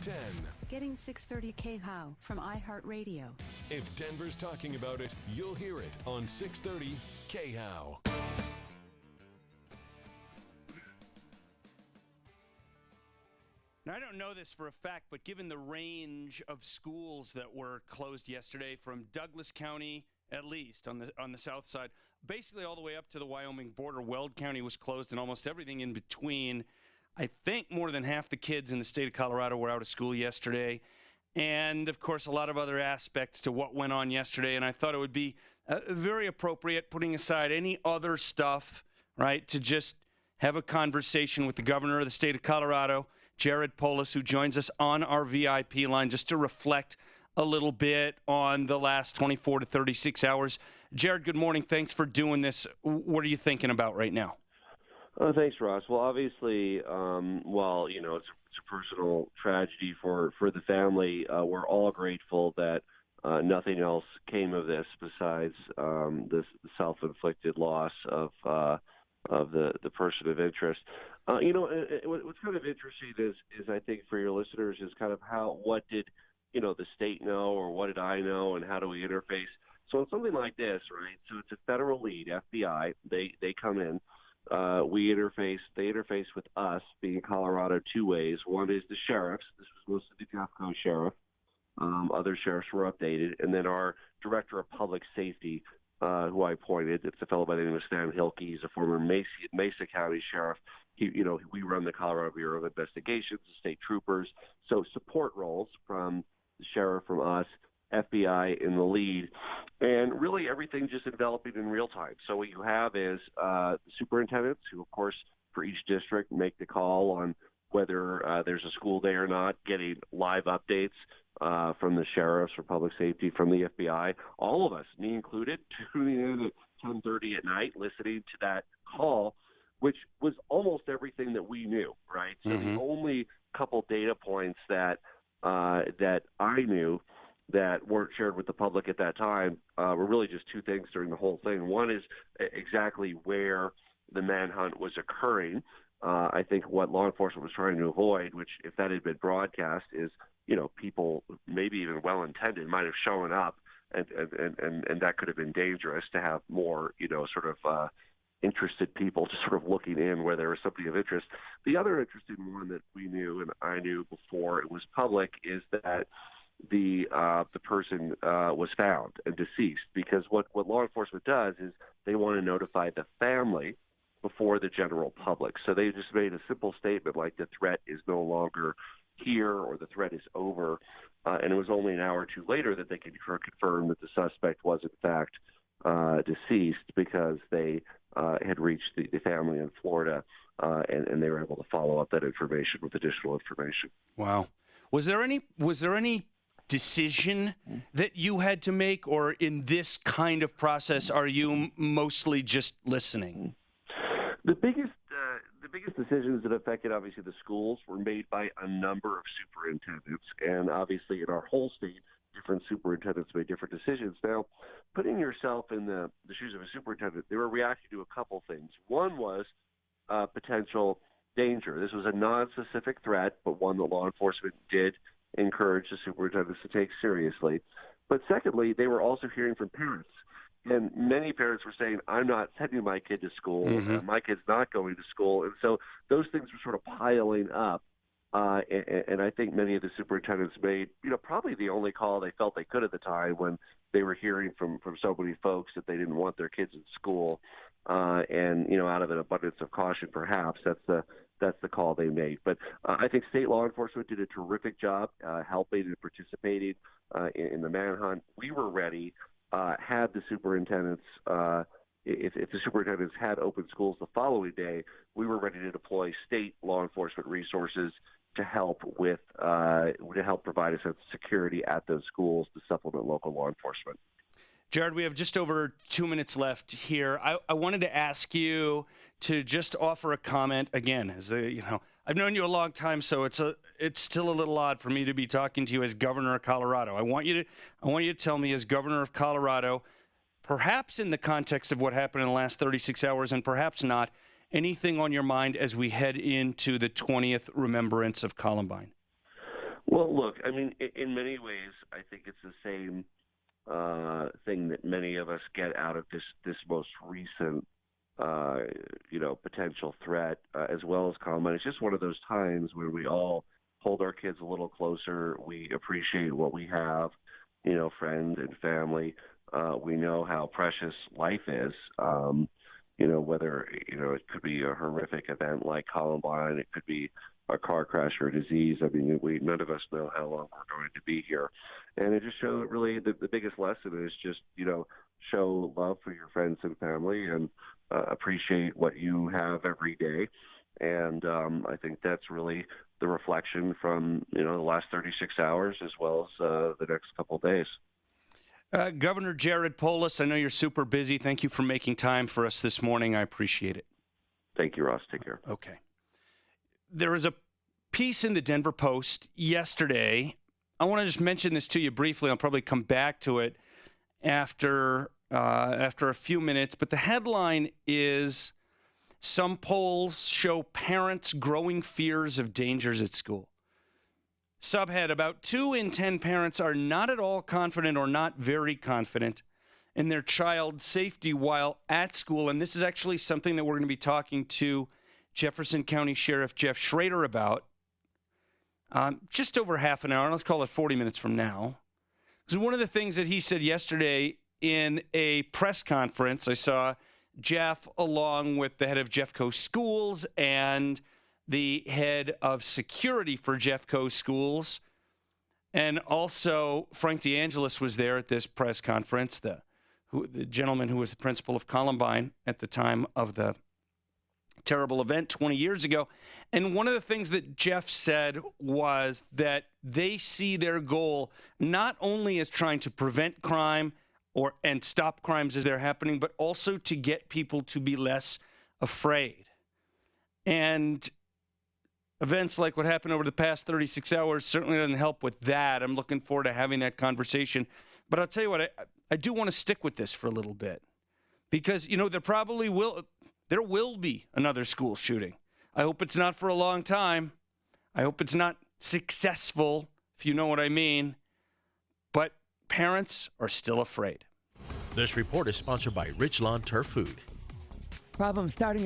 10. Getting 630 KHOW from iHeartRadio. If Denver's talking about it, you'll hear it on 630 KHOW. Now, I don't know this for a fact, but given the range of schools that were closed yesterday, from Douglas County, at least on the south side, basically all the way up to the Wyoming border, Weld County was closed, and almost everything in between. I think more than half the kids in the state of Colorado were out of school yesterday. And, of course, a lot of other aspects to what went on yesterday. And I thought it would be very appropriate, putting aside any other stuff, right, to just have a conversation with the governor of the state of Colorado, Jared Polis, who joins us on our VIP line, just to reflect a little bit on the last 24 to 36 hours. Jared, good morning. Thanks for doing this. What are you thinking about right now? Thanks, Ross. Well, obviously, while, you know, it's a personal tragedy for the family, we're all grateful that nothing else came of this besides this self-inflicted loss of the person of interest. What's kind of interesting is I think for your listeners is kind of what did, you know, the state know, or what did I know, and how do we interface? So it's something like this, right? So it's a federal lead, FBI. They come in. They interface with us, being Colorado, two ways. One is the sheriffs. This was mostly the Jeffco sheriff. Other sheriffs were updated. And then our director of public safety, who I appointed, it's a fellow by the name of Stan Hilke. He's a former Mesa County sheriff. We run the Colorado Bureau of Investigations, the state troopers. So support roles from the sheriff, from us, FBI in the lead, and really everything just developing in real time. So what you have is the superintendents, who, of course, for each district make the call on whether there's a school day or not, getting live updates from the sheriffs, or public safety, from the FBI. All of us, me included, tuning in at 10:30 at night, listening to that call, which was almost everything that we knew, right? So the only couple data points that I knew that weren't shared with the public at that time were really just two things during the whole thing. One is exactly where the manhunt was occurring. I think what law enforcement was trying to avoid, which if that had been broadcast, is, you know, people maybe even well-intended might have shown up, and that could have been dangerous to have more, you know, sort of interested people just sort of looking in where there was something of interest. The other interesting one that we knew, and I knew before it was public, is that the person was found and deceased, because what law enforcement does is they want to notify the family before the general public. So they just made a simple statement like the threat is no longer here, or the threat is over, and it was only an hour or two later that they could confirm that the suspect was in fact deceased, because they had reached the family in Florida, and they were able to follow up that information with additional information. Wow. Was there any decision that you had to make, or in this kind of process, are you mostly just listening? The biggest decisions that affected, obviously, the schools were made by a number of superintendents, and obviously in our whole state, different superintendents made different decisions. Now, putting yourself in the shoes of a superintendent, they were reacting to a couple things. One was potential danger. This was a non-specific threat, but one that law enforcement did encourage the superintendents to take seriously. But secondly, they were also hearing from parents. And many parents were saying, I'm not sending my kid to school, my kid's not going to school. And so those things were sort of piling up. And I think many of the superintendents made, you know, probably the only call they felt they could at the time, when they were hearing from so many folks that they didn't want their kids in school. And, you know, out of an abundance of caution, perhaps, that's the call they made. But I think state law enforcement did a terrific job helping and participating in the manhunt. We were ready. Had the superintendents, if the superintendents had open schools the following day, we were ready to deploy state law enforcement resources to help provide a sense of security at those schools to supplement local law enforcement. Jared, we have just over 2 minutes left here. I wanted to ask you to just offer a comment again. I've known you a long time, so it's still a little odd for me to be talking to you as governor of Colorado. I want you to tell me, as governor of Colorado, perhaps in the context of what happened in the last 36 hours, and perhaps not, anything on your mind as we head into the 20th remembrance of Columbine. Well, look, I mean, in many ways, I think it's the same thing that many of us get out of this most recent, potential threat, as well as Columbine. It's just one of those times where we all hold our kids a little closer. We appreciate what we have, friends and family. We know how precious life is. Whether it could be a horrific event like Columbine, it could be a car crash or a disease. I mean, none of us know how long we're going to be here, and it just showed really the biggest lesson is just show love for your friends and family and appreciate what you have every day. And I think that's really the reflection from the last 36 hours as well as the next couple of days. Governor Jared Polis, I know you're super busy. Thank you for making time for us this morning. I appreciate it. Thank you, Ross. Take care. Okay. There was a piece in the Denver Post yesterday. I want to just mention this to you briefly. I'll probably come back to it after a few minutes. But the headline is, some polls show parents' growing fears of dangers at school. Subhead, about 2 in 10 parents are not at all confident or not very confident in their child's safety while at school. And this is actually something that we're going to be talking to Jefferson County Sheriff Jeff Schrader about just over half an hour. Let's call it 40 minutes from now. Because one of the things that he said yesterday in a press conference, I saw Jeff along with the head of Jeffco Schools and the head of security for Jeffco Schools. And also Frank DeAngelis was there at this press conference, the gentleman who was the principal of Columbine at the time of the terrible event 20 years ago. And one of the things that Jeff said was that they see their goal not only as trying to prevent crime and stop crimes as they're happening, but also to get people to be less afraid. And events like what happened over the past 36 hours certainly doesn't help with that. I'm looking forward to having that conversation. But I'll tell you what, I do want to stick with this for a little bit. Because, there will be another school shooting. I hope it's not for a long time. I hope it's not successful, if you know what I mean. But parents are still afraid. This report is sponsored by Rich Lawn Turf Food. Problem starting